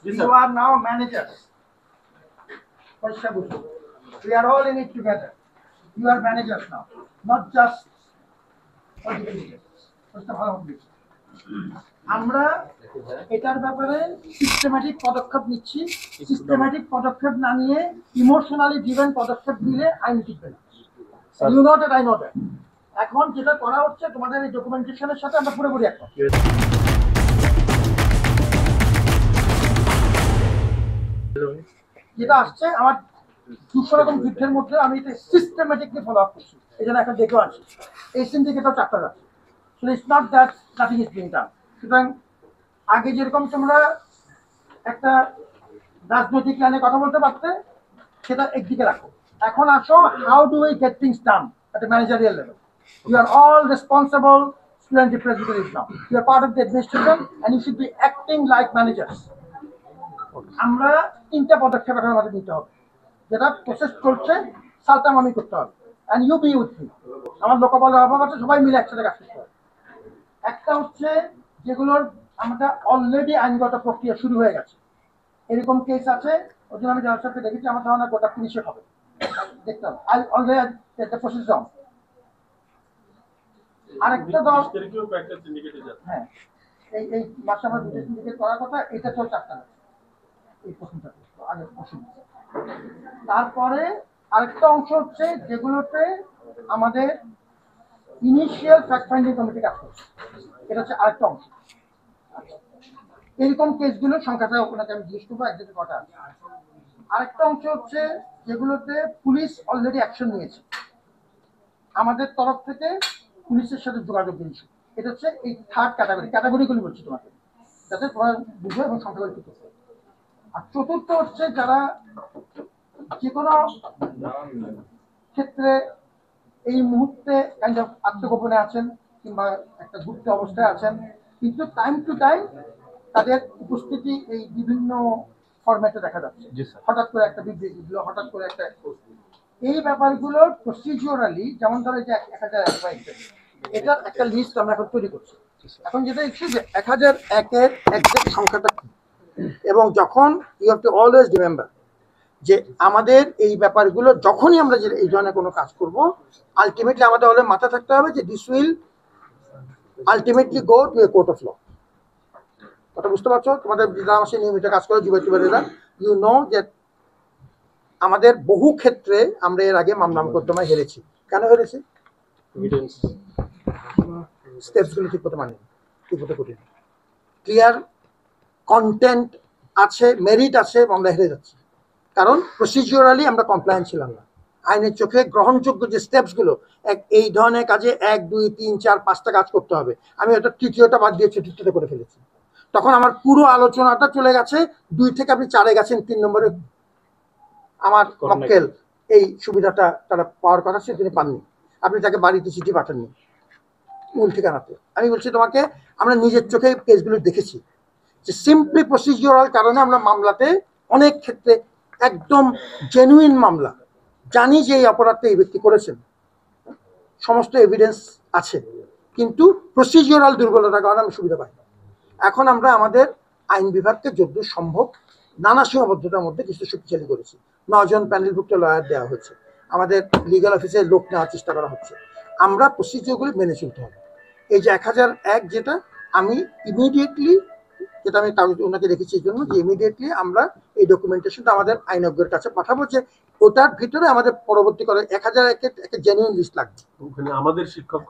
You are now managers. We are all in it together. You are managers now, not just political leaders. আমরা এটার ব্যাপারে systematic পদক্ষেপ নিচ্ছি। Systematic পদক্ষেপ না নিয়ে ইমোশনালি ড্রিভেন পদক্ষেপ নিলে আইন টিকবে না। You know that, I know that. এখন যেটা করা হচ্ছে তোমাদের এই ডকুমেন্টেশনের সাথে আমরা পুরোপুরি একমত। যেটা আসছে আমার 200 রকম যুদ্ধের মধ্যে আমি এটা সিস্টেম্যাটিকলি ফলো আপ করছি। এই জন্য একটা দেখেও আনছি। এই সিন্ডিকেটও চারটা যাচ্ছে। So it's not that nothing is being done. সুতরাং আগে যেরকম তোমরা একটা রাজনৈতিক লাইনে কথা বলতে পারতে, সেটা একদিকে রাখো। এখন আসো, how do we get things done at a managerial level. You are all responsible student representatives now. You are part of the administration and you should be acting like managers. আমরা তিনটা পদক্ষেপ এখন আমাদের নিতে হবে, যেটা প্রসেস চলছে সালতামামি করতে হবে। and you be with me. আমার লোকবলের অভাব আছে, সবাই মিলে একসাথে কাজ করতে হবে। একটা হচ্ছে যেগুলোর আমাদের অলরেডি আইনগত প্রক্রিয়া শুরু হয়ে গেছে, এরকম কেস আছে। ওই জন্য আমি জনসাথে দেখেছি, আমার ধারণা গোটা পুলিশে হবে দেখতাম। Process on. আরেকটা দল, হ্যাঁ, এই মাসে আমরা দুটো সিন্ডিকেট করার কথা, এটা চলছে একটা এই প্রশ্নটা আগে প্রশ্ন। তারপরে আরেকটা অংশ হচ্ছে যেগুলোতে আমাদের ইনিশিয়াল ফ্যাক্ট ফাইন্ডিং কমিটি কাজ করছে, এটা হচ্ছে আরেকটা অংশ। এরকম কেসগুলো সংখ্যাটা ওনাকে আমি জিজ্ঞেস করবো একদিকে কটা আছে। আরেকটা অংশ হচ্ছে যেগুলোতে পুলিশ অলরেডি অ্যাকশন নিয়েছে, আমাদের তরফ থেকে পুলিশের সাথে যোগাযোগ দিয়েছে। এটা হচ্ছে এই থার্ড ক্যাটাগরিগুলি বলছি তোমাকে, যাতে তোমার বুঝো এবং সংখ্যাগুলি ঠিক করতে। আর চতুর্থ হচ্ছে যারা যে কোনো ক্ষেত্রে এই মুহূর্তে আত্মগোপনে আছেন কিংবা একটা গুপ্ত অবস্থায় আছেন, কিন্তু টাইম টু টাইম তাদের উপস্থিতি এই বিভিন্ন ফরম্যাটে দেখা যাচ্ছে। হঠাৎ করে একটা বিবৃতি দিল, হঠাৎ করে একটা, এই ব্যাপারগুলোর প্রসিডিওরালি, যেমন ধরো যে 1001 এটার একটা লিস্ট আমরা এখন তৈরি করছি। এখন যেটা দেখছি যে 1001-এর একজ্যাক্ট সংখ্যাটা কি, এবং যখন you have to always remember যে আমাদের এই ব্যাপারগুলো যখনই আমরা যে এই ধরনের কোনো কাজ করব, আলটিমেটলি আমাদের হলে মাথা থাকতে হবে যে this will ultimately go to a court of law. কথা বুঝতে পারছো? তোমাদের যারা আমার সাথে নিয়মিত কাজ করে যুবতীরা, ইউ নো যে আমাদের বহু ক্ষেত্রে আমরা এর আগে মামলা মোকদ্দমায় হেরেছি। কেন হেরেছি? স্টেপসগুলো ঠিক মতো মানি, ঠিক মতো করি, ক্লিয়ার কন্টেন্ট আছে, মেরিট আছে, আমরা হেরে যাচ্ছি। কারণ প্রসিডিওরালি আমরা কমপ্লায়েন্ট ছিলাম না। আইনের চোখে গ্রহণযোগ্য যে স্টেপসগুলো, এই ধরনের কাজে 1, 2, 3, 4, 5টা কাজ করতে হবে, আমি হয়তো তৃতীয়টা বাদ দিয়ে চতুর্থটা করে ফেলেছি। তখন আমার পুরো আলোচনাটা চলে গেছে 2 থেকে আপনি 4-এ গেছেন, 3 নম্বরে আমার মক্কেল এই সুবিধাটা তারা পাওয়ার কথা সে তিনি পাননি, আপনি তাকে বাড়িতে চিঠি পাঠাননি মূল ঠিকানাতে। আমি বলছি তোমাকে, আমরা নিজের চোখে কেসগুলো দেখেছি যে সিম্পলি প্রসিডিওরাল কারণে আমরা মামলাতে অনেক ক্ষেত্রে একদম জেনুইন মামলা, জানি যে এই অপরাধটা এই ব্যক্তি করেছেন, সমস্ত এভিডেন্স আছে, কিন্তু প্রসিডিওরাল দুর্বলতার কারণে আমি সুবিধা পাই। এখন আমরা আমাদের আইন বিভাগকে যতদূর সম্ভব নানা সীমাবদ্ধতার মধ্যে কিছু শক্তিশালী করেছি। 9 জন প্যানেলভুক্ত লয়ার দেওয়া হয়েছে, আমাদের লিগাল অফিসে লোক নেওয়ার চেষ্টা করা হচ্ছে। আমরা প্রসিডিওরগুলি মেনে চলতে হবে। এই যে 1001 যেটা আমি ইমিডিয়েটলি, যেটা আমি কাগজ ওনাকে রেখেছি এই জন্য যে ইমিডিয়েটলি আমরা এই ডকুমেন্টেশনটা আমাদের আইনজ্ঞের কাছে পাঠাবো, যে ওটার ভিতরে আমাদের পরবর্তী করে 1001-এর একটা জেনুইন লিস্ট লাগবে। ওখানে আমাদের শিক্ষক